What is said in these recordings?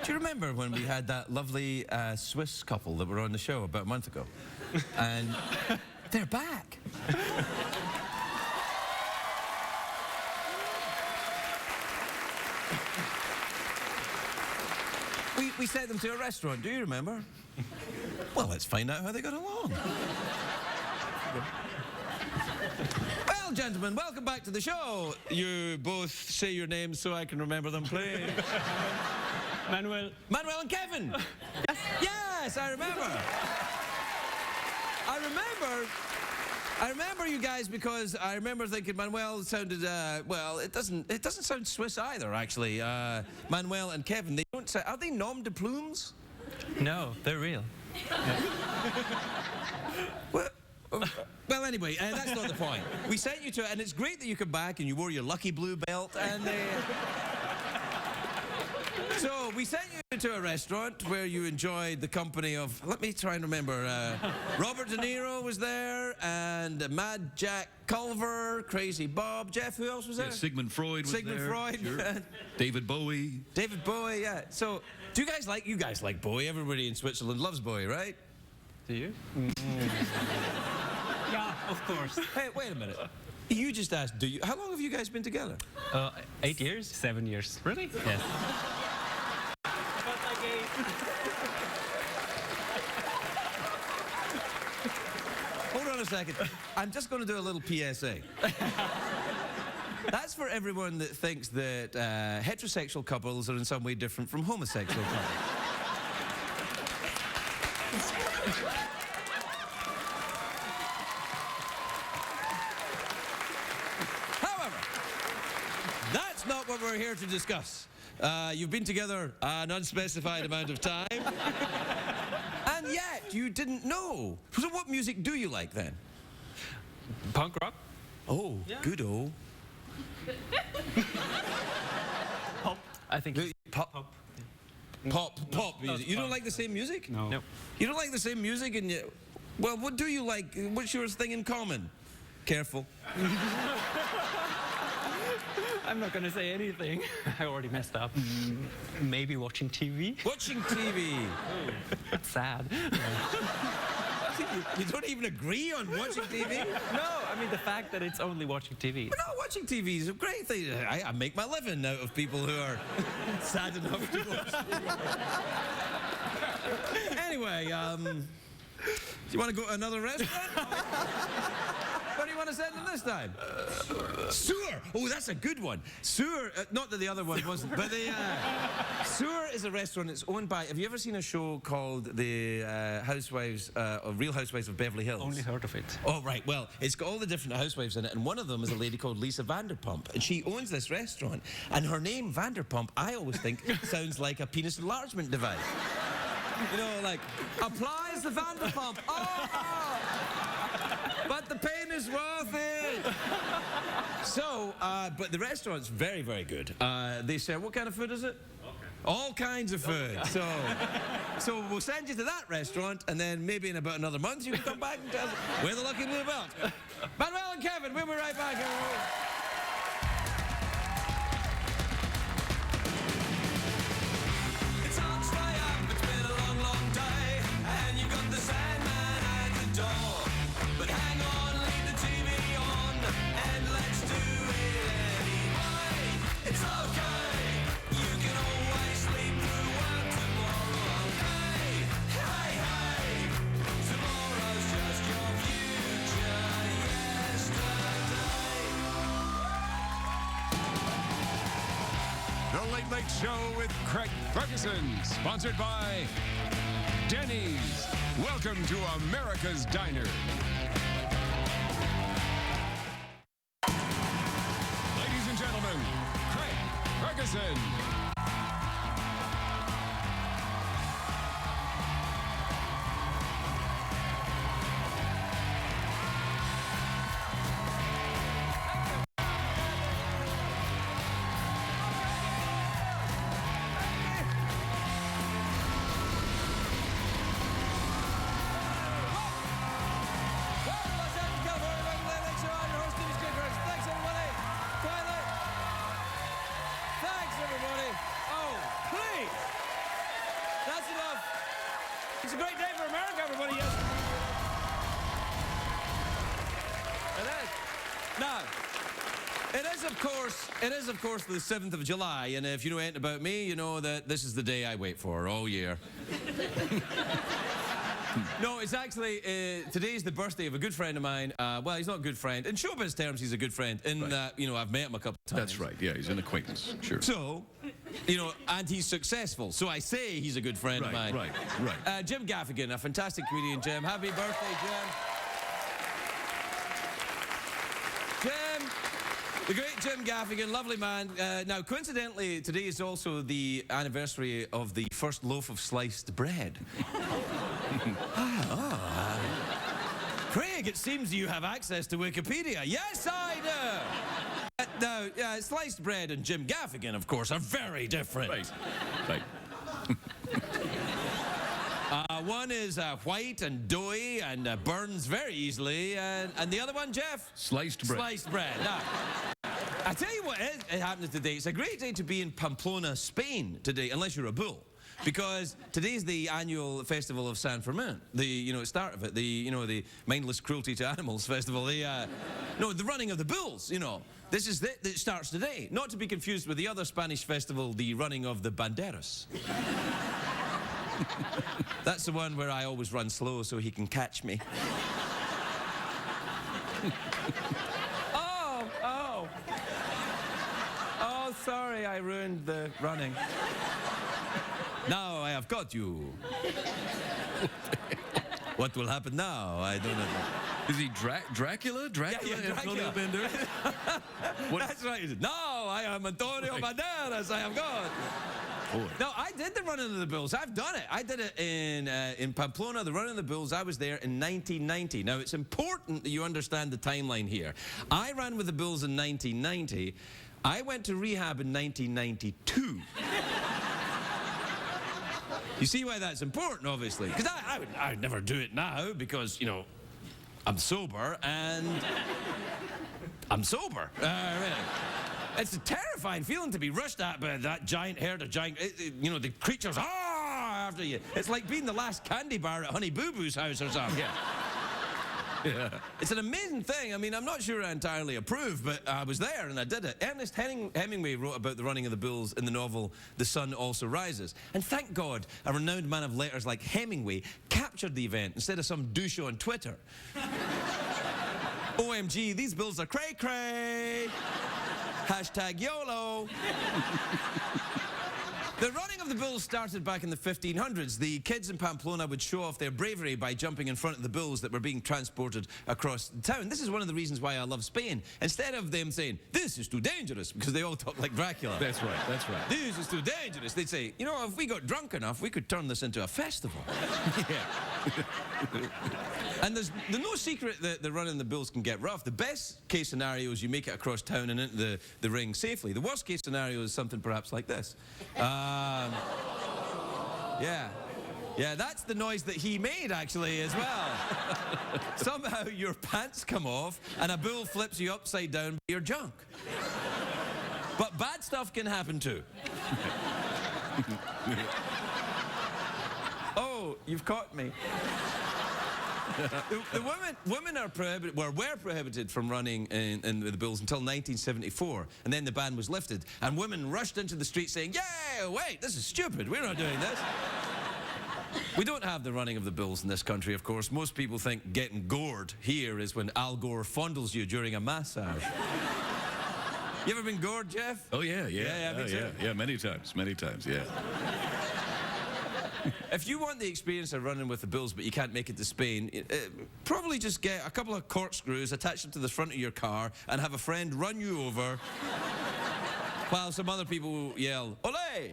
Do you remember when we had that lovely Swiss couple that were on the show about a month ago? And they're back. We sent them to a restaurant, do you remember? Well, let's find out how they got along. Well, gentlemen, welcome back to the show. You both say your names so I can remember them, please. Manuel. Manuel and Kevin. Yes. Yes, I remember. I remember you guys because I remember thinking Manuel sounded, well, it doesn't sound Swiss either, actually. Manuel and Kevin, they don't sound, are they nom de plumes? No, they're real. Well, anyway, that's not the point. We sent you to it, and it's great that you come back and you wore your lucky blue belt, and so we sent you to a restaurant where you enjoyed the company of, let me try and remember, Robert De Niro was there, and Mad Jack Culver, Crazy Bob, Jeff, who else was there? Yeah, Sigmund Freud was there. Sigmund Freud. Sure. David Bowie. David Bowie, yeah. So, do you guys like Bowie? Everybody in Switzerland loves Bowie, right? Do you? Yeah, of course. Hey, wait a minute. You just asked, do you? How long have you guys been together? 8 years? 7 years. Really? Yes. Hold on a second. I'm just going to do a little PSA. That's for everyone that thinks that heterosexual couples are in some way different from homosexual couples. However, that's not what we're here to discuss. You've been together an unspecified amount of time. And yet, you didn't know. So what music do you like, then? Punk rock? Oh, yeah. Good oh. Pop. I think pop. Pop. Yeah. Pop music. You don't like the same music? No. Nope. You don't like the same music, and you... Well, what do you like? What's your thing in common? Careful. I'm not going to say anything. I already messed up. Maybe watching TV? Watching TV. That's sad. You don't even agree on watching TV? No, I mean the fact that it's only watching TV. But no, watching TV is a great thing. I make my living out of people who are sad enough to watch TV. Anyway, do you want to go to another restaurant? What do you want to send them this time? Sewer! Oh, that's a good one. Sewer, not that the other one wasn't, but the Sewer is a restaurant. It's owned by, have you ever seen a show called The Housewives, or Real Housewives of Beverly Hills? Only heard of it. Oh, right. Well, it's got all the different housewives in it, and one of them is a lady called Lisa Vanderpump, and she owns this restaurant, and her name, Vanderpump, I always think sounds like a penis enlargement device. You know, like, applies the Vanderpump. Oh! But the pain is worth it. So, but the restaurant's very, very good. They serve, what kind of food is it? All kinds of food. So we'll send you to that restaurant, and then maybe in about another month you can come back and tell us where the lucky blue belt. Manuel and Kevin, we'll be right back. It's hard to stay up, it's been a long, long day, and you've got the Sandman at the door. But hang on, leave the TV on, and let's do it anyway. It's okay, you can always sleep through work tomorrow. Hey, hey, hey, tomorrow's just your future yesterday. The Late Late Show with Craig Ferguson, sponsored by Denny's. Welcome to America's Diner. Ladies and gentlemen, Craig Ferguson. Thanks, everybody. It's a great day for America, everybody. Yes. It is. Now, it is, of course, the 7th of July, and if you know anything about me, you know that this is the day I wait for all year. No, it's actually, today's the birthday of a good friend of mine. Well, he's not a good friend. In showbiz terms, he's a good friend. In that, you know, I've met him a couple of times. That's right. Yeah, he's an acquaintance. Sure. So, you know, and he's successful. So I say he's a good friend of mine. Right. Jim Gaffigan, a fantastic comedian, Jim. Happy birthday, Jim. Jim, the great Jim Gaffigan, lovely man. Now, coincidentally, today is also the anniversary of the first loaf of sliced bread. Craig, it seems you have access to Wikipedia. Yes, I do. Now, sliced bread and Jim Gaffigan, of course, are very different. Right. One is white and doughy and burns very easily, and the other one, Jeff? Sliced bread. Sliced bread. Now, I tell you what is happening today. It's a great day to be in Pamplona, Spain today, unless you're a bull. Because today's the annual festival of San Fermin, the start of it, the mindless cruelty to animals festival, the running of the bulls, This is it starts today, not to be confused with the other Spanish festival, the running of the banderas. That's the one where I always run slow so he can catch me. Oh, sorry, I ruined the running. Now I have got you. What will happen now? I don't know. Is he Dracula? Dracula? Yeah, Dracula. That's right. He said, now I am Antonio Banderas. I am God. Boy. No, I did the running of the bulls. I've done it. I did it in Pamplona, the running of the bulls. I was there in 1990. Now, it's important that you understand the timeline here. I ran with the bulls in 1990. I went to rehab in 1992. You see why that's important, obviously. Because I would never do it now because, I'm sober and I'm sober. It's a terrifying feeling to be rushed at by that giant herd of the creatures after you. It's like being the last candy bar at Honey Boo Boo's house or something. Yeah. It's an amazing thing. I mean, I'm not sure I entirely approve, but I was there and I did it. Ernest Hemingway wrote about the running of the bulls in the novel The Sun Also Rises. And thank God, a renowned man of letters like Hemingway captured the event instead of some douche on Twitter. OMG, these bulls are cray-cray. Hashtag YOLO. The running of the bulls started back in the 1500s. The kids in Pamplona would show off their bravery by jumping in front of the bulls that were being transported across the town. This is one of the reasons why I love Spain. Instead of them saying, this is too dangerous, because they all talk like Dracula. That's right. This is too dangerous. They'd say, if we got drunk enough, we could turn this into a festival. And there's no secret that the running the bulls can get rough. The best case scenario is you make it across town and into the ring safely. The worst case scenario is something perhaps like this. Yeah, that's the noise that he made, actually, as well. Somehow your pants come off and a bull flips you upside down by your junk. But bad stuff can happen, too. Oh, you've caught me. The women were prohibited from running in the bulls until 1974, and then the ban was lifted, and women rushed into the street saying, "Yeah, wait, this is stupid. We're not doing this." We don't have the running of the bulls in this country, of course. Most people think getting gored here is when Al Gore fondles you during a massage. You ever been gored, Jeff? Oh yeah, many times, yeah. If you want the experience of running with the bulls but you can't make it to Spain, probably just get a couple of corkscrews, attach them to the front of your car and have a friend run you over while some other people yell, "Olé!"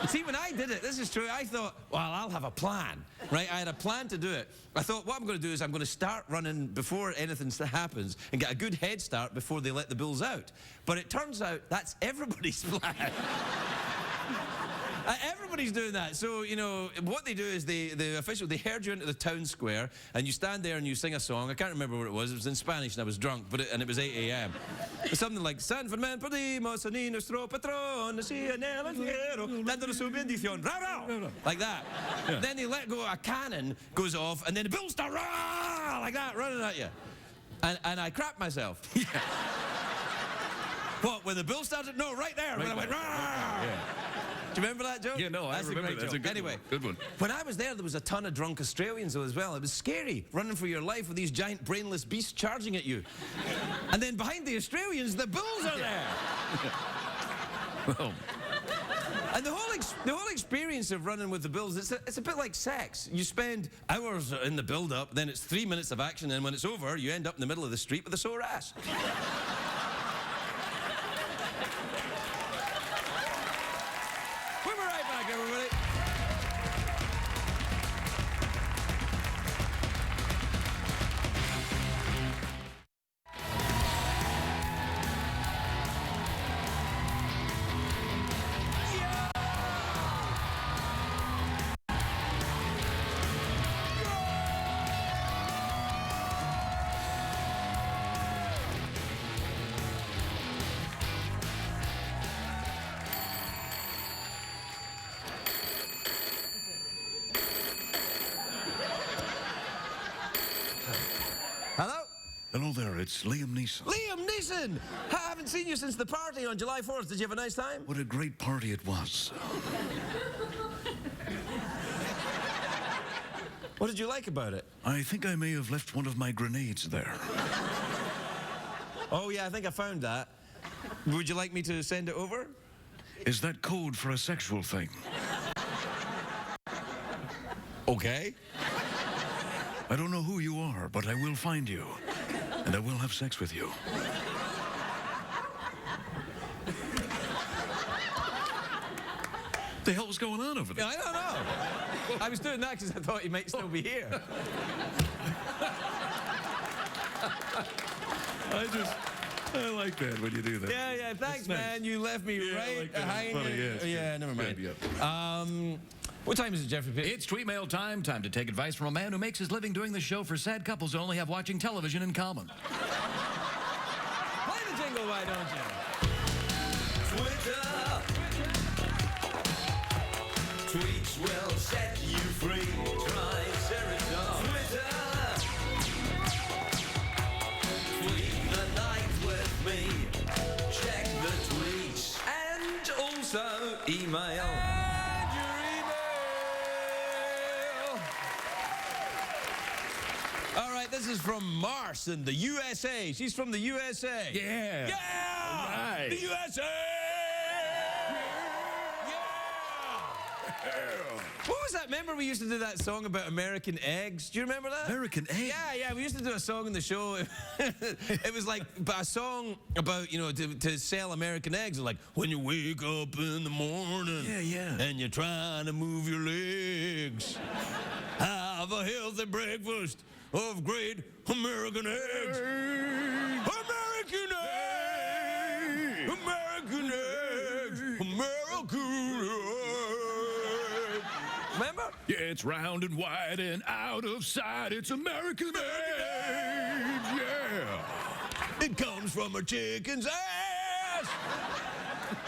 See, when I did it, this is true, I thought, well, I'll have a plan, right? I had a plan to do it. I thought, what I'm going to do is I'm going to start running before anything happens and get a good head start before they let the bulls out. But it turns out that's everybody's plan. Everybody's doing that. So, you know, what they do is they herd you into the town square and you stand there and you sing a song. I can't remember what it was. It was in Spanish and I was drunk, and it was 8 a.m. Something like San Fermin pedimos a nuestro patrón, así en el cielo, dando su bendición. Like that. Yeah. Then they let go, a cannon goes off, and then the bulls start like that, running at you. And I crapped myself. Yeah. What, when the bull started? No, right there, when I went, yeah. Do you remember that joke? Yeah, no, I remember. That's a good anyway, one. Good one. When I was there was a ton of drunk Australians as well. It was scary, running for your life with these giant brainless beasts charging at you. And then behind the Australians, the bulls are there. Oh. And the whole experience of running with the bulls, it's a bit like sex. You spend hours in the build-up, then it's 3 minutes of action, and when it's over, you end up in the middle of the street with a sore ass. We'll be right back, everybody. Hello? Hello there, it's Liam Neeson. Liam Neeson! I haven't seen you since the party on July 4th. Did you have a nice time? What a great party it was. What did you like about it? I think I may have left one of my grenades there. Oh, yeah, I think I found that. Would you like me to send it over? Is that code for a sexual thing? Okay. I don't know who you are, but I will find you. And I will have sex with you. The hell was going on over there? I don't know. I was doing that because I thought you might still be here. I like that when you do that. Yeah, thanks, nice. man. You left me right like that. hanging. Funny, yeah, never mind. Good, What time is it, Jeffrey Pitt? It's tweet mail time. Time to take advice from a man who makes his living doing the show for sad couples who only have watching television in common. Play the jingle, why don't you? Twitter. Tweets will set you free. Try Serotonin. Twitter. Tweet the night with me. Check the tweets. And also email. And your email. All right, this is from Mars in the USA. She's from the USA. Yeah. Yeah! All right. The USA! What was that? Remember we used to do that song about American eggs? Do you remember that? American eggs? Yeah, we used to do a song in the show. It was like a song about, you know, to sell American eggs. Like, when you wake up in the morning and you're trying to move your legs, have a healthy breakfast of great American eggs. American eggs! American eggs! American eggs! Remember? Yeah, it's round and wide and out of sight. It's American eggs, yeah. It comes from a chicken's ass.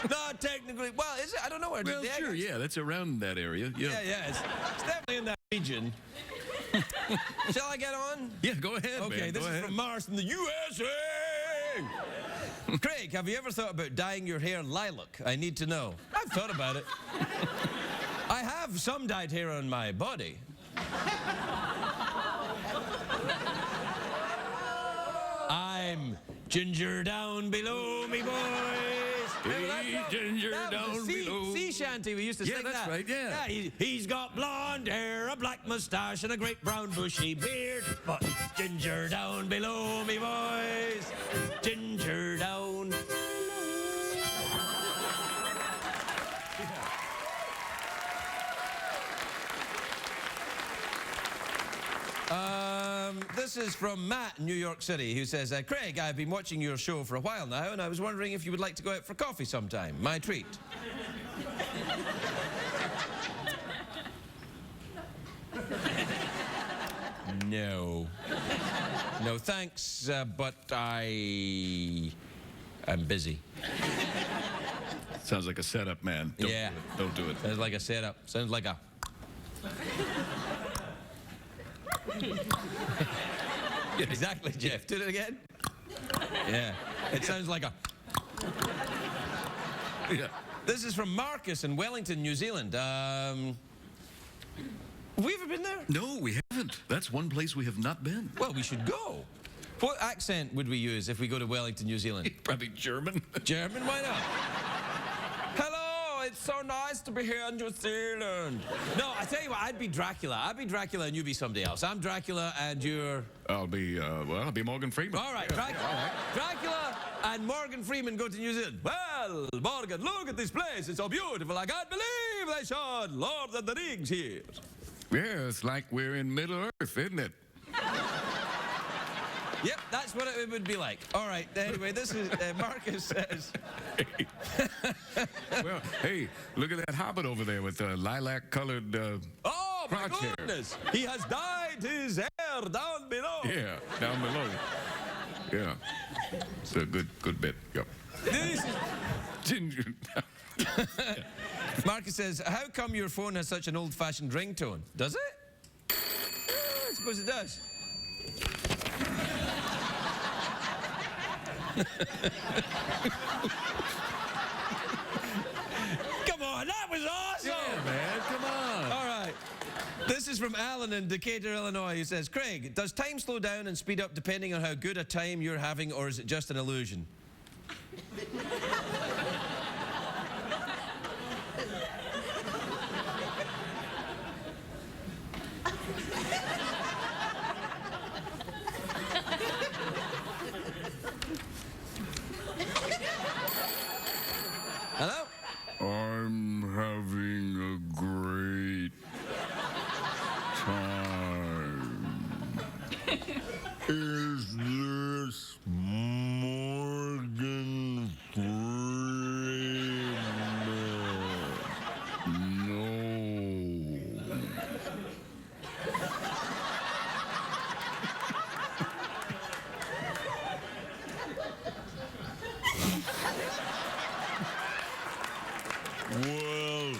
Not technically. Well, is it? I don't know where Well, the egg sure, is. yeah, that's around that area. Yeah, Yeah, it's definitely in that region. Shall I get on? Yeah, go ahead, Okay, man. this Go is ahead. from Mars in the USA. Craig, have you ever thought about dyeing your hair lilac? I need to know. I've thought about it. I have some dyed hair on my body. I'm ginger down below me, boys. Remember that Hey, song? ginger That was down a below. sea shanty. We used to Yeah, sing that's that. right, yeah. He's got blonde hair, a black mustache, and a great brown bushy beard. But ginger down below me, boys. Ginger down. This is from Matt in New York City, who says, Craig, I've been watching your show for a while now, and I was wondering if you would like to go out for coffee sometime. My treat. No. No, thanks, but I'm busy. Sounds like a setup, man. Don't Yeah. do it. Don't do it. Sounds like a setup. Sounds like a... Yeah, exactly, Jeff. Do it again. Yeah. It sounds like a... Yeah. This is from Marcus in Wellington, New Zealand. Have we ever been there? No, we haven't. That's one place we have not been. Well, we should go. What accent would we use if we go to Wellington, New Zealand? Probably German. German? Why not? Hello, it's so nice to be here in New Zealand. No, I tell you what, I'd be Dracula. I'd be Dracula and you be somebody else. I'm Dracula and you're... I'll be Morgan Freeman. All right, Dracula and Morgan Freeman go to New Zealand. Well, Morgan, look at this place. It's so beautiful. I can't believe they shot Lord of the Rings here. Yeah, it's like we're in Middle Earth, isn't it? Yep, that's what it would be like. All right, anyway, this is, Marcus says... Well, hey, look at that hobbit over there with the lilac-colored, Oh, my crotch hair. goodness. He has dyed his hair down below. Yeah, down below. Yeah. It's a good bit. Yep. This is... Marcus says, how come your phone has such an old-fashioned ringtone? Does it? I suppose it does. Come on, that was awesome! Yeah, man, come on. All right. This is from Alan in Decatur, Illinois. He says, Craig, does time slow down and speed up depending on how good a time you're having, or is it just an illusion? Hello? I'm having a great time. Is this Morgan Freeman? No. Well,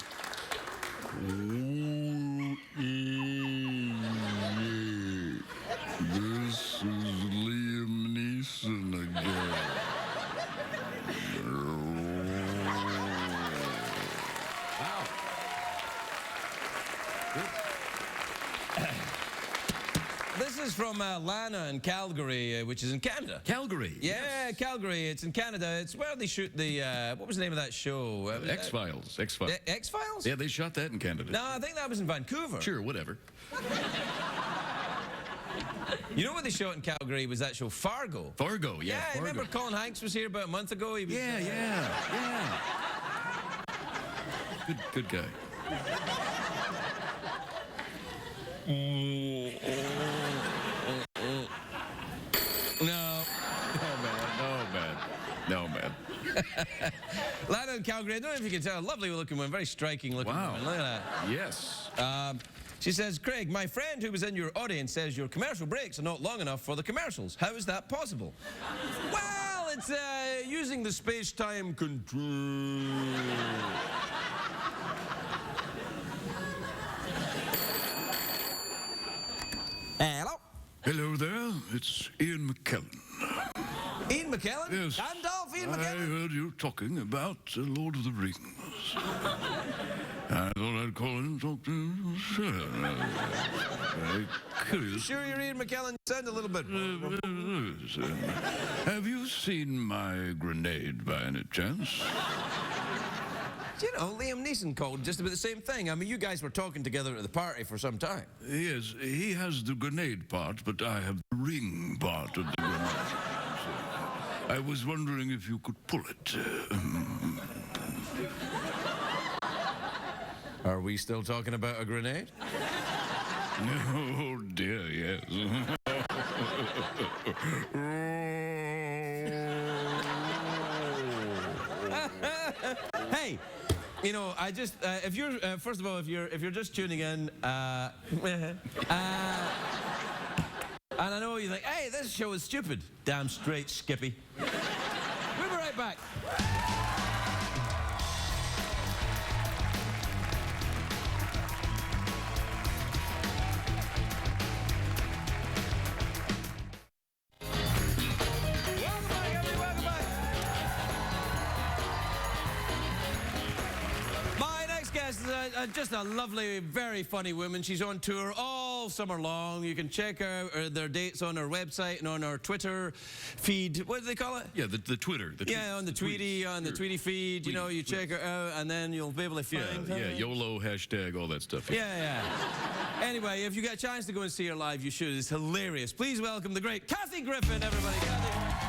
who is it? This is Liam Neeson again. This is from Lana in Calgary, which is in Canada. Calgary. Yeah, Calgary. It's in Canada. It's where they shoot the, what was the name of that show? X-Files. X-Files. X-Files? Yeah, they shot that in Canada. No, I think that was in Vancouver. Sure, whatever. You know what they shot in Calgary was that show Fargo. Fargo, yeah. Yeah, Fargo. remember Colin Hanks was here about a month ago? He was, Yeah. Good guy. No. No, man. Lana in Calgary, I don't know if you can tell, a lovely looking one, very striking looking Wow. woman. Look at that. Yes. She says, Craig, my friend who was in your audience says your commercial breaks are not long enough for the commercials. How is that possible? Well, it's using the space-time control. Hello? Hello there. It's Ian McKellen. Ian McKellen? Yes. Gandalf, Ian I McKellen? heard you talking about Lord of the Rings. I thought I'd call in and talk to you. Sure. Very curious. Sure you're Ian McKellen? You sound a little bit... Have you seen my grenade by any chance? You know, Liam Neeson called just about the same thing. I mean, you guys were talking together at the party for some time. Yes, he has the grenade part, but I have the ring part of the grenade. I was wondering if you could pull it. Are we still talking about a grenade? Oh, dear, yes. Hey, You know, I just if you're first of all, if you're just tuning in, and I know you're like, hey, this show is stupid. Damn straight, Skippy. We'll be right back. Just a lovely, very funny woman. She's on tour all summer long. You can check out their dates on her website and on her Twitter feed. What do they call it? Yeah, the Twitter. Yeah, on the Tweety, on the Tweety feed. You know, you check her out, and then you'll be able to find her. Yeah, YOLO, hashtag, all that stuff. Yeah. Anyway, if you get a chance to go and see her live, you should. It's hilarious. Please welcome the great Kathy Griffin, everybody. Kathy.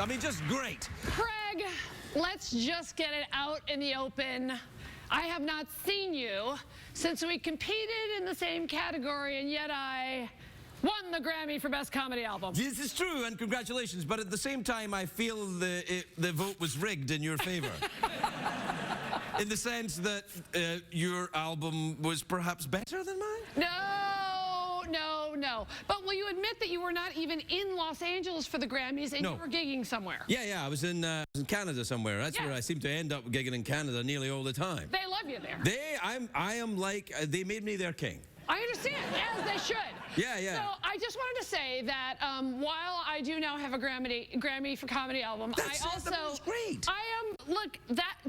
I mean, just great. Craig, let's just get it out in the open. I have not seen you since we competed in the same category, and yet I won the Grammy for Best Comedy Album. This is true, and congratulations. But at the same time, I feel the vote was rigged in your favor. In the sense that your album was perhaps better than mine? No. But will you admit that you were not even in Los Angeles for the Grammys and you were gigging somewhere? Yeah. I was in Canada somewhere. That's where I seem to end up gigging in Canada nearly all the time. They love you there. I am like, they made me their king. I understand, as they should. Yeah. So I just wanted to say that while I do now have a Grammy for Comedy Album, that was great. Look,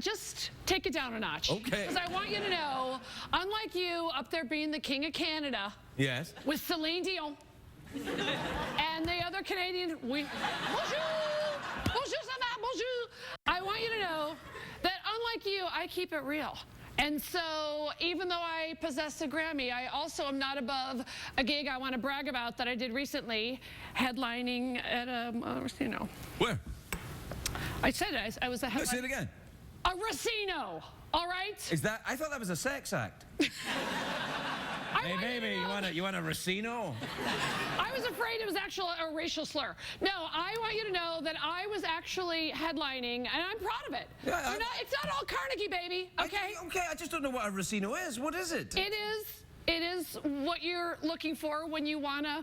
just take it down a notch. Okay. Because I want you to know, unlike you up there being the king of Canada. Yes. With Celine Dion. And the other Canadian, bonjour, ça va, bonjour. I want you to know that unlike you, I keep it real. And so, even though I possess a Grammy, I also am not above a gig I want to brag about that I did recently, headlining at a, Where? I said it. I was a headline. Say it again. A Racino. All right. Is that? I thought that was a sex act. Hey, baby, you want a Racino? I was afraid it was actually a racial slur. No, I want you to know that I was actually headlining, and I'm proud of it. Yeah, it's not all Carnegie, baby. Okay. Okay. I just don't know what a Racino is. What is it? It is what you're looking for when you wanna,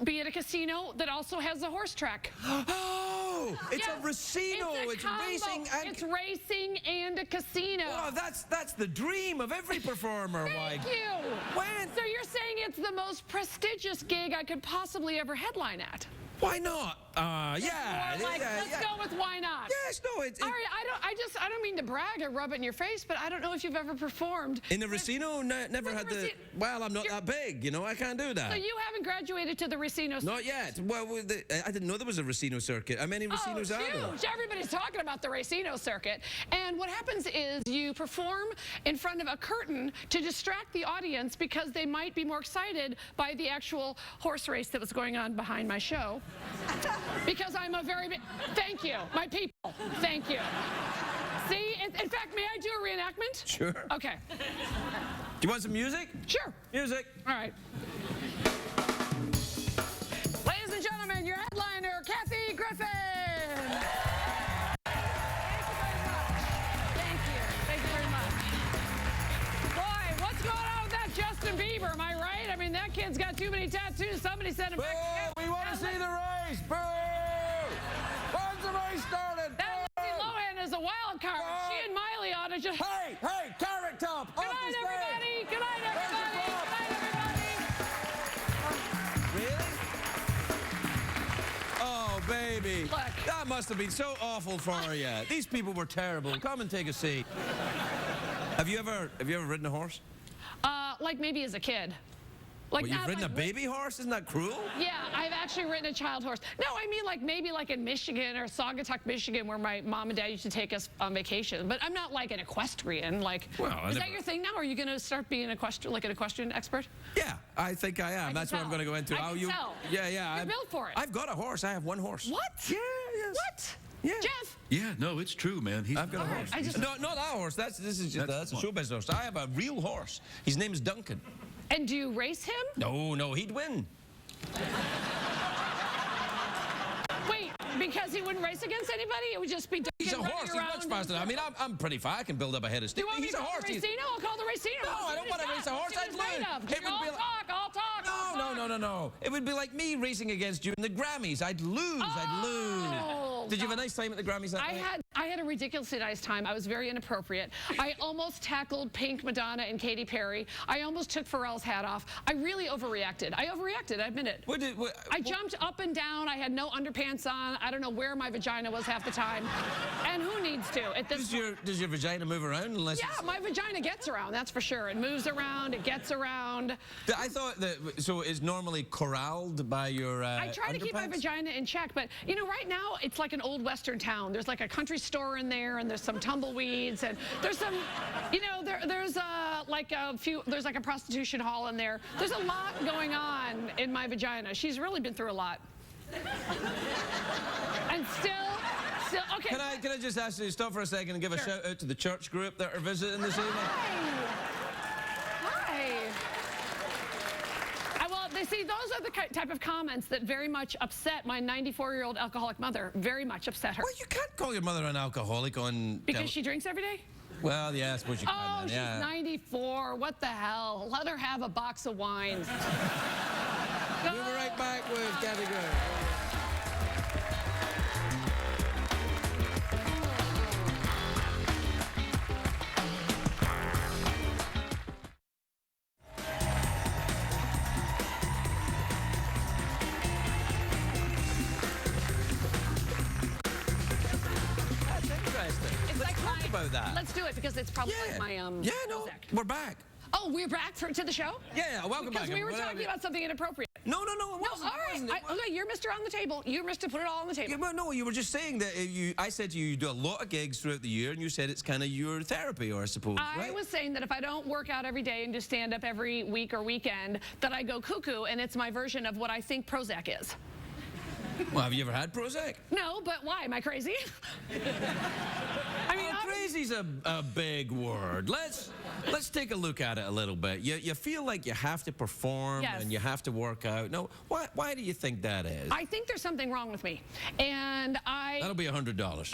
be at a casino that also has a horse track. Oh, it's a Racino. It's racing. It's racing and a casino. Oh, that's the dream of every performer. Thank you. When? So you're saying it's the most prestigious gig I could possibly ever headline at? Why not? Yeah. Let's go with why not. Yes, no, it's... All right, I don't mean to brag or rub it in your face, but I don't know if you've ever performed. In the Racino, never had the... Well, I'm not that big, I can't do that. So you haven't graduated to the Racino circuit? Not yet. Well, I didn't know there was a Racino circuit. How many Racinos are there? Huge. Everybody's talking about the Racino circuit. And what happens is you perform in front of a curtain to distract the audience because they might be more excited by the actual horse race that was going on behind my show. Because I'm a very big... Thank you, my people. Thank you. See, in fact, may I do a reenactment? Sure. Okay. Do you want some music? Sure. Music. All right. Ladies and gentlemen, your headliner, Kathy Griffin. Thank you very much. Boy, what's going on with that Justin Bieber? Am I right? I mean, that kid's got too many tattoos. Somebody sent him back. We want to see the race. Boo! When's the race started? That Lindsay Lohan is a wild card. She and Miley ought to just... Hey, Carrot Top! Good night, everybody! Good night, everybody! Good night, everybody! Really? Oh, baby. Look. That must have been so awful for you. These people were terrible. Come and take a seat. Have you ever ridden a horse? Like maybe as a kid. Well, you've not ridden a like- baby horse? Isn't that cruel? Yeah, I've actually ridden a child horse. No, I mean like maybe like in Michigan or Saugatuck, Michigan, where my mom and dad used to take us on vacation. But I'm not like an equestrian. Like, Well, is that your thing now? Are you going to start being an equestrian expert? Yeah, I think I am. That's what I'm going to go into. I can tell. Yeah, yeah. You're built for it. I've got a horse. I have one horse. What? Yeah, yes. What? Yeah. Jeff? Yeah, no, it's true, man. He's I've got a horse. I just- No, not that horse. That's a one. showbiz horse. I have a real horse. His name is Duncan. And do you race him? No, he'd win. Wait, because he wouldn't race against anybody? It would just be He's a running horse. He's around much in faster. I mean, circles? I'm pretty fast. I can build up a head of Do steam. you want me He's to a call horse. the Racino? I'll call the Racino. No, I don't want to race a horse. I'd lose. It would be like... I'll talk. No. It would be like me racing against you in the Grammys. I'd lose. I'd lose. Did you have a nice time at the Grammys that night? I had a ridiculously nice time. I was very inappropriate. I almost tackled Pink, Madonna, and Katy Perry. I almost took Pharrell's hat off. I really overreacted. I admit it. I jumped up and down. I had no underpants on. I don't know where my vagina was half the time. And who needs to at this point? Does your vagina move around unless Yeah, my vagina gets around, that's for sure. It moves around, it gets around. I thought that, so it's normally corralled by your I try to keep my underpants? vagina in check, but you know, right now it's like an old western town. There's like a country store in there, and there's some tumbleweeds, and there's some, you know, there's like a prostitution hall in there. There's a lot going on in my vagina. She's really been through a lot. And still, okay. Can I just ask you to stop for a second and give a shout out to the church group that are visiting this evening? Hi. Well, see, those are the type of comments that very much upset my 94-year-old alcoholic mother. Very much upset her. Well, you can't call your mother an alcoholic on... Because she drinks every day? Well, yeah, I suppose you can. Oh, then, she's yeah. 94. What the hell? Let her have a box of wines. We'll be right back with Gabby Gray. That's interesting. Let's talk about that. Let's do it because it's probably like my no, Prozac. we're back. Oh, we're back to the show? Yeah, welcome back. Because we were talking about something inappropriate. No, it No, wasn't. all right. It wasn't. Okay, you're Mr. On the Table. You're Mr. Put it all on the table. Yeah, well, no, you were just saying that I said to you, you do a lot of gigs throughout the year, and you said it's kind of your therapy, or I suppose, I right? was saying that if I don't work out every day and do stand up every week or weekend, that I go cuckoo, and it's my version of what I think Prozac is. Well, have you ever had Prozac? No, but why? Am I crazy? I mean, Crazy's a big word. Let's take a look at it a little bit. You feel like you have to perform Yes. and you have to work out. No, why do you think that is? I think there's something wrong with me, and That'll be $100.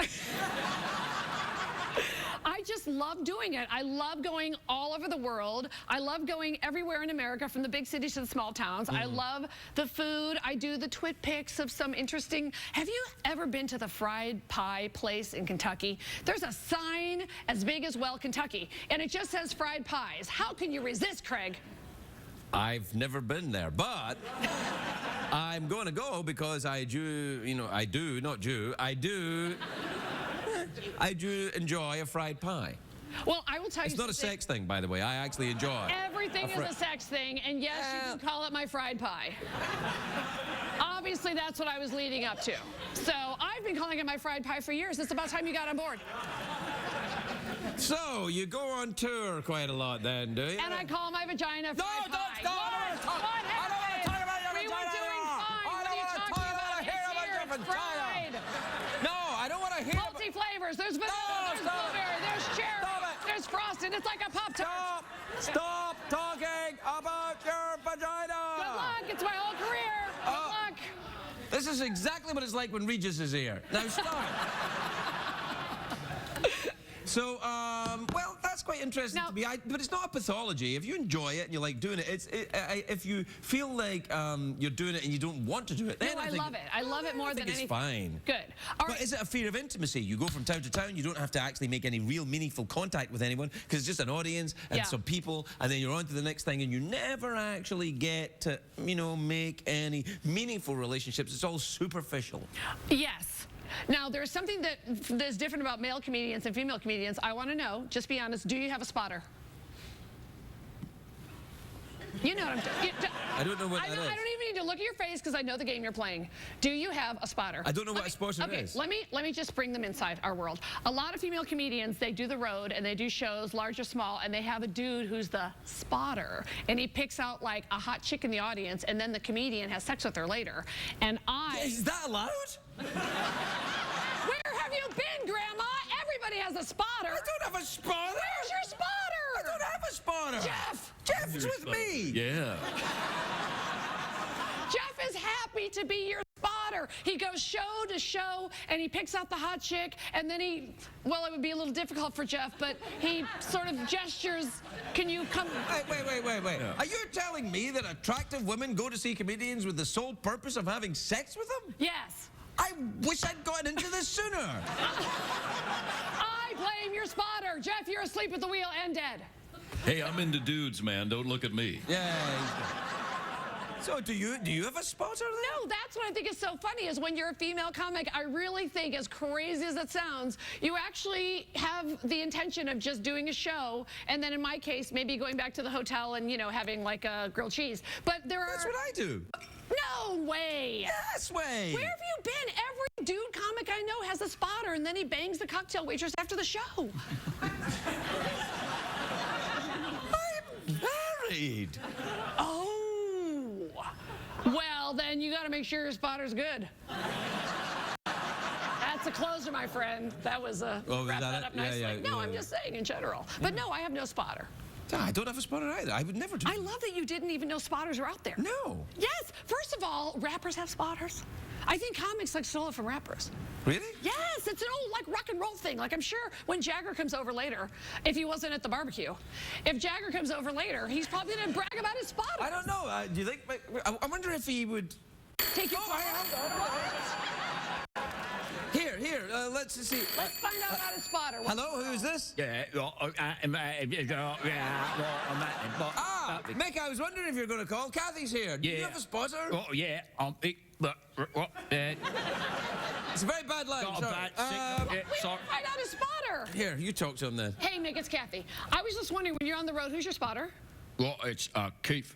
I just love doing it. I love going all over the world. I love going everywhere in America, from the big cities to the small towns. I love the food. I do the twit pics of some interesting... Have you ever been to the fried pie place in Kentucky? There's a sign as big as Well, Kentucky, and it just says fried pies. How can you resist, Craig? I've never been there, but I'm going to go because I do enjoy a fried pie. Well, I will tell you It's not a something. sex thing, by the way. I actually enjoy it. Everything is a sex thing, and yes, you can call it my fried pie. Obviously, that's what I was leading up to. So I've been calling it my fried pie for years. It's about time you got on board. So, you go on tour quite a lot then, do you? And I call my vagina fried pie. don't stop! What happened? talk about your We were vagina doing anymore. fine. I What don't are you wanna talking talk about about? it. Hear It's about here. your It's vagina. fried. No, I don't want to hear about... Multi-flavors. There's vanilla, there's stop it. blueberry, there's cherry, Stop it. there's frosted. It's like a Pop-Tart. Stop talking about your vagina! Good luck. It's my whole career. Good luck. This is exactly what it's like when Regis is here. Now stop. So, well, that's quite interesting Now- to me. But it's not a pathology. If you enjoy it and you like doing it, if you feel like you're doing it and you don't want to do it, then No, I love it. I love it more than it's anything. fine. Good. All But right. is it a fear of intimacy? You go from town to town, you don't have to actually make any real meaningful contact with anyone because it's just an audience and Yeah. some people, and then you're on to the next thing, and you never actually get to, make any meaningful relationships. It's all superficial. Yes. Now, there's something that's different about male comedians and female comedians. I want to know, just be honest, do you have a spotter? You know what I'm doing. I don't know what that is. I don't even need to look at your face because I know the game you're playing. Do you have a spotter? I don't know what a spotter is. Let me just bring them inside our world. A lot of female comedians, they do the road and they do shows, large or small, and they have a dude who's the spotter, and he picks out like a hot chick in the audience, and then the comedian has sex with her later. And Is that allowed? Where have you been, Grandma? Everybody has a spotter. I don't have a spotter. Where's your spotter? I don't have a spotter. Jeff is with me. Yeah. Jeff is happy to be your spotter. He goes show to show, and he picks out the hot chick, and then well, it would be a little difficult for Jeff, but he sort of gestures, can you come? Wait. Yeah. Are you telling me that attractive women go to see comedians with the sole purpose of having sex with them? Yes. I wish I'd gotten into this sooner. I blame your spotter. Jeff, you're asleep at the wheel and dead. Hey, I'm into dudes, man. Don't look at me. Yeah. So do you have a spotter then? No, that's what I think is so funny is when you're a female comic, I really think, as crazy as it sounds, you actually have the intention of just doing a show, and then in my case, maybe going back to the hotel and, you know, having like a grilled cheese. But there are... That's what I do. No way. Yes way. Where have you been? Every dude comic I know has a spotter, and then he bangs the cocktail waitress after the show. I'm married. Oh. Well, then you got to make sure your spotter's good. That's a closer, my friend. That was a wrap that up nicely. No, I'm just saying in general. But no, I have no spotter. I don't have a spotter either. I would never do. I love that you didn't even know spotters were out there. No. Yes. First of all, rappers have spotters. I think comics like stole it from rappers. Really? Yes, it's an old like rock and roll thing. Like I'm sure when Jagger comes over later, if he wasn't at the barbecue, if Jagger comes over later, he's probably gonna brag about his spotter. I don't know. Do you think? I wonder if he would. Take your Here. Let's see. Let's find out about his spotter. Hello, who is this? Mick, I was wondering if you're going to call. Kathy's here. Do you have a spotter? Oh, yeah. It's a very bad line. Got a Sorry. bad signal. We didn't find out his spotter. Here, you talk to him then. Hey, Mick, it's Kathy. I was just wondering, when you're on the road, who's your spotter? Well, it's Keith.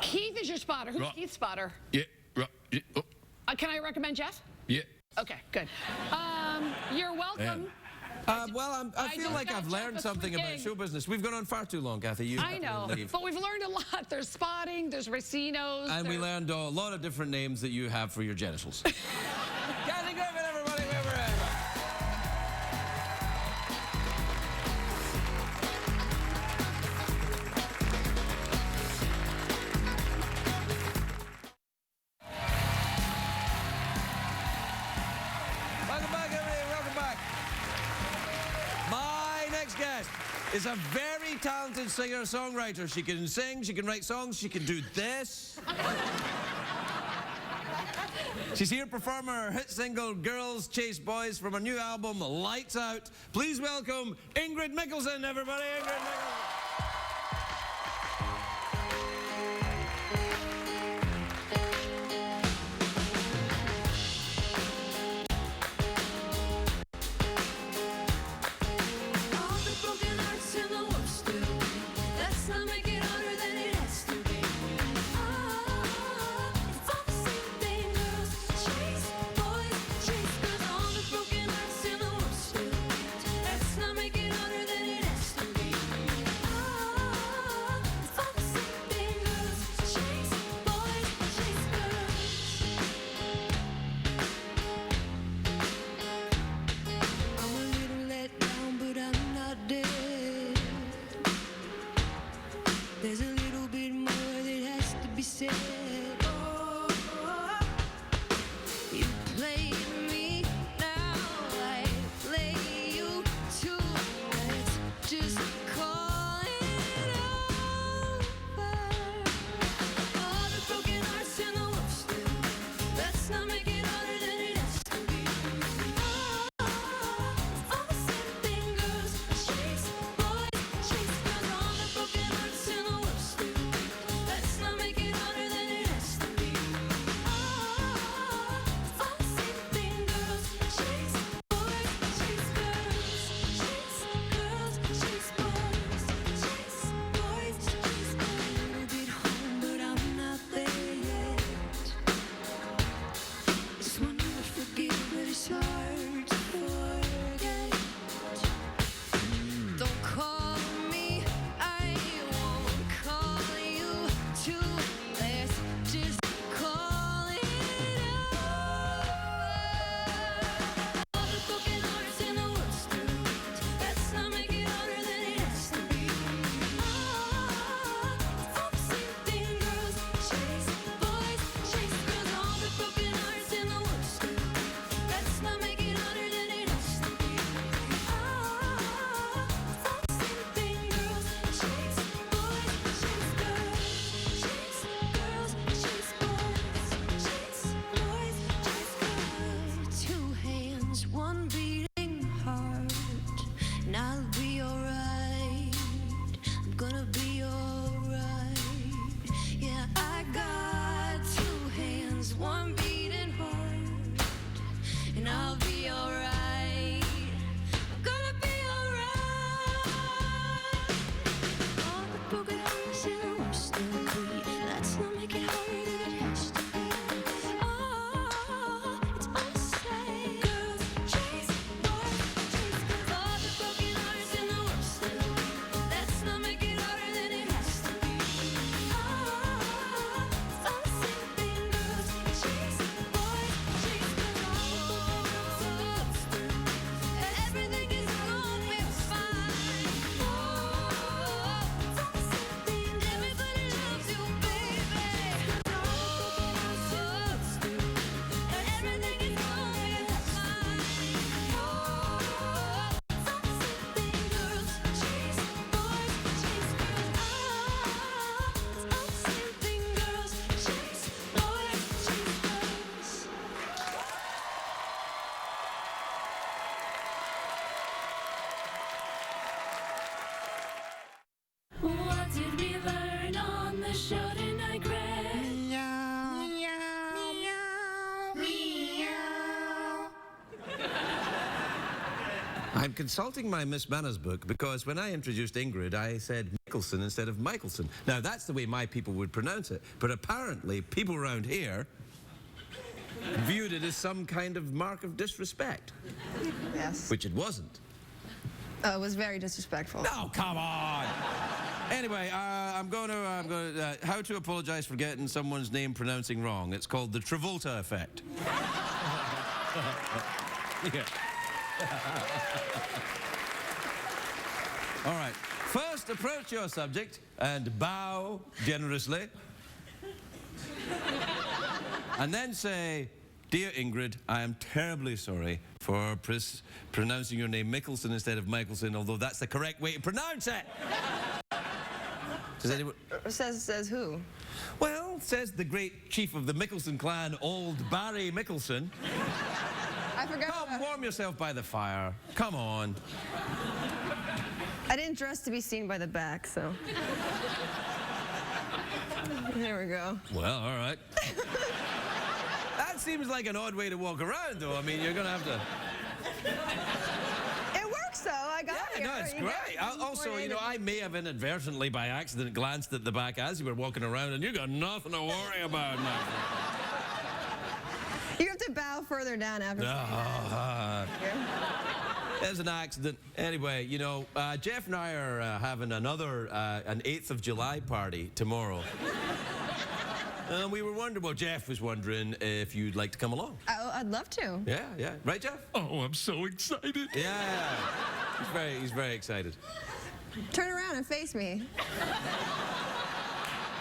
Keith is your spotter. Who's Right. Keith's spotter? Yeah, right. Yeah, oh, Can I recommend Jeff? yeah. Okay, good. You're welcome. Well, I feel just like got I've Jeff learned a something sweet about gig. show business. We've gone on far too long, Kathy. You I have know, to leave. but we've learned a lot. There's spotting, there's racinos. And we learned a lot of different names that you have for your genitals. Kathy Griffin, everybody, where we're at. Welcome back, everybody. Welcome back. My next guest is a very talented singer-songwriter. She can sing, she can write songs, she can do this. She's here to perform her hit single, Girls Chase Boys, from her new album, Lights Out. Please welcome Ingrid Michaelson, everybody. Ingrid Michaelson. All the broken hearts and the worst still. Let's not make it harder than it has to be. It's all the same thing, girls. Chase boys, chase girls. All the broken hearts and the worst still. Let's not make it harder than it has to be. It's all the same thing, girls. Chase boys, chase girls. I'm a little let down, but I'm not dead. There's a little bit more that has to be said. You play me, now I play you too. Let's just call it over. All the broken hearts and the wolves still. Let's not make it harder than it has to be. All the same thing, girls. Chase boys, chase girls. All the broken hearts and the wolves still. I'm consulting my Miss Manners book because when I introduced Ingrid, I said Mickelson instead of Michaelson. Now, that's the way my people would pronounce it, but apparently people around here viewed it as some kind of mark of disrespect, Yes. which it wasn't. It was very disrespectful. No, come on. Anyway, I'm going to how to apologize for getting someone's name pronouncing wrong. It's called the Travolta effect. Yeah. All right. First, approach your subject and bow generously. And then say, "Dear Ingrid, I am terribly sorry for pronouncing your name Mickelson instead of Michaelson, although that's the correct way to pronounce it." Does anyone... Says who? Well, says the great chief of the Mickelson clan, old Barry Mickelson. I forgot. Come, warm yourself by the fire. Come on. I didn't dress to be seen by the back, so. There we go. Well, all right. That seems like an odd way to walk around, though. I mean, you're going to have to... It works, though. I got Yeah, here. no, it's You great. got- Also, you know, I may have inadvertently, by accident, glanced at the back as you were walking around, and you got nothing to worry about, man. You have to bow further down after saying that. There's an accident. Anyway, you know, Jeff and I are having another, an 8th of July party tomorrow. We were wondering, well, Jeff was wondering if you'd like to come along. I'd love to. Yeah, yeah. Right, Jeff? Oh, I'm so excited. Yeah. He's very excited. Turn around and face me.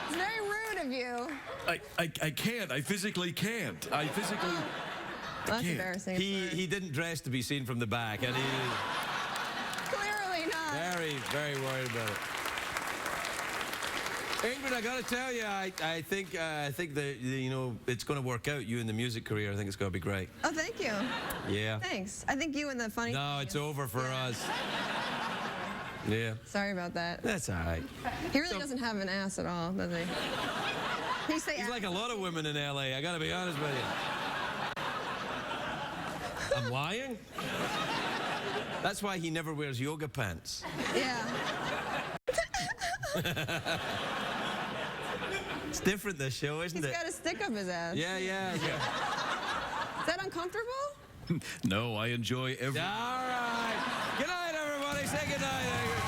It's very rude of you. I can't. I physically can't. I physically... That's can't. embarrassing. He didn't dress to be seen from the back, and he's Clearly not. very worried about it. Ingrid, I gotta tell you, I think that, you know, it's gonna work out, you in the music career. I think it's gonna be great. Oh, thank you. Yeah. Thanks. I think you and the funny. No, it's over for us. Yeah. Sorry about that. That's all right. He really doesn't have an ass at all, does he? He say He's like a lot of women in LA, I gotta be honest with you. I'm lying? That's why he never wears yoga pants. Yeah. It's different, this show, isn't He's it? got a stick up his ass. Yeah. Is that uncomfortable? No, I enjoy every... All right. Good night, everybody. Say good night.